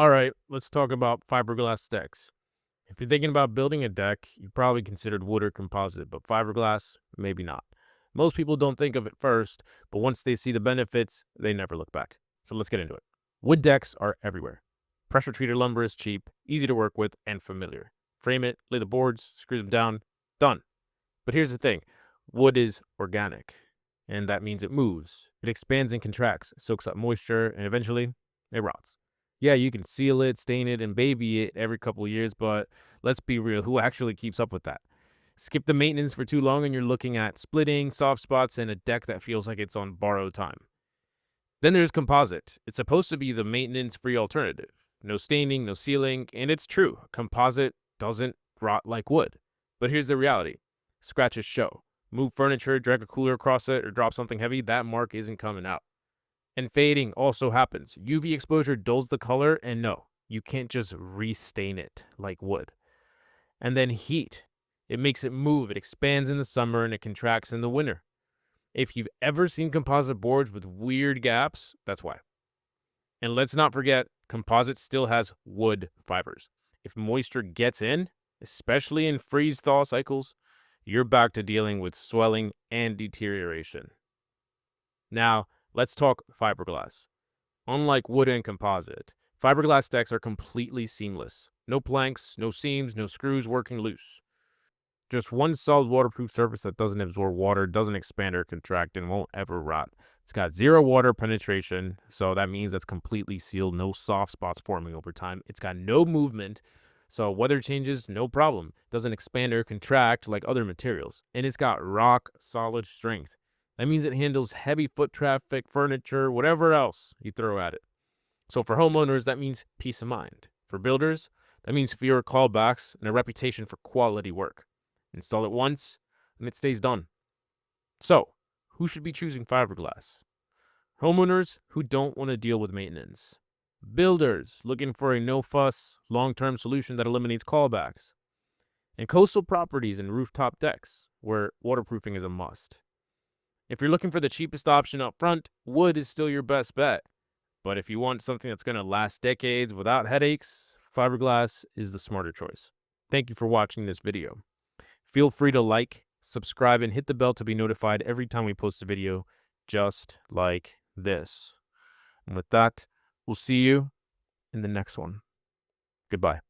All right, let's talk about fiberglass decks. If you're thinking about building a deck, you probably considered wood or composite, but fiberglass, maybe not. Most people don't think of it first, but once they see the benefits, they never look back. So let's get into it. Wood decks are everywhere. Pressure treated lumber is cheap, easy to work with, and familiar. Frame it, lay the boards, screw them down, done. But here's the thing, wood is organic, and that means it moves. It expands and contracts, soaks up moisture, and eventually it rots. Yeah, you can seal it, stain it, and baby it every couple of years, but let's be real, who actually keeps up with that? Skip the maintenance for too long and you're looking at splitting, soft spots, and a deck that feels like it's on borrowed time. Then there's composite. It's supposed to be the maintenance-free alternative. No staining, no sealing, and it's true. Composite doesn't rot like wood. But here's the reality. Scratches show. Move furniture, drag a cooler across it, or drop something heavy, that mark isn't coming out. And fading also happens. UV exposure dulls the color, and no, you can't just restain it like wood. And then heat. It makes it move. It expands in the summer and it contracts in the winter. If you've ever seen composite boards with weird gaps, that's why. And let's not forget, composite still has wood fibers. If moisture gets in, especially in freeze-thaw cycles, you're back to dealing with swelling and deterioration. Now, let's talk fiberglass. Unlike wood and composite, fiberglass decks are completely seamless. No planks, no seams, no screws working loose. Just one solid waterproof surface that doesn't absorb water, doesn't expand or contract, and won't ever rot. It's got zero water penetration, so that means it's completely sealed, no soft spots forming over time. It's got no movement, so weather changes, no problem. Doesn't expand or contract like other materials. And it's got rock solid strength. That means it handles heavy foot traffic, furniture, whatever else you throw at it. So for homeowners, that means peace of mind. For builders, that means fewer callbacks and a reputation for quality work. Install it once, and it stays done. So, who should be choosing fiberglass? Homeowners who don't want to deal with maintenance. Builders looking for a no-fuss, long-term solution that eliminates callbacks. And coastal properties and rooftop decks, where waterproofing is a must. If you're looking for the cheapest option up front, wood is still your best bet. But if you want something that's going to last decades without headaches, fiberglass is the smarter choice. Thank you for watching this video. Feel free to like, subscribe, and hit the bell to be notified every time we post a video just like this. And with that, we'll see you in the next one. Goodbye.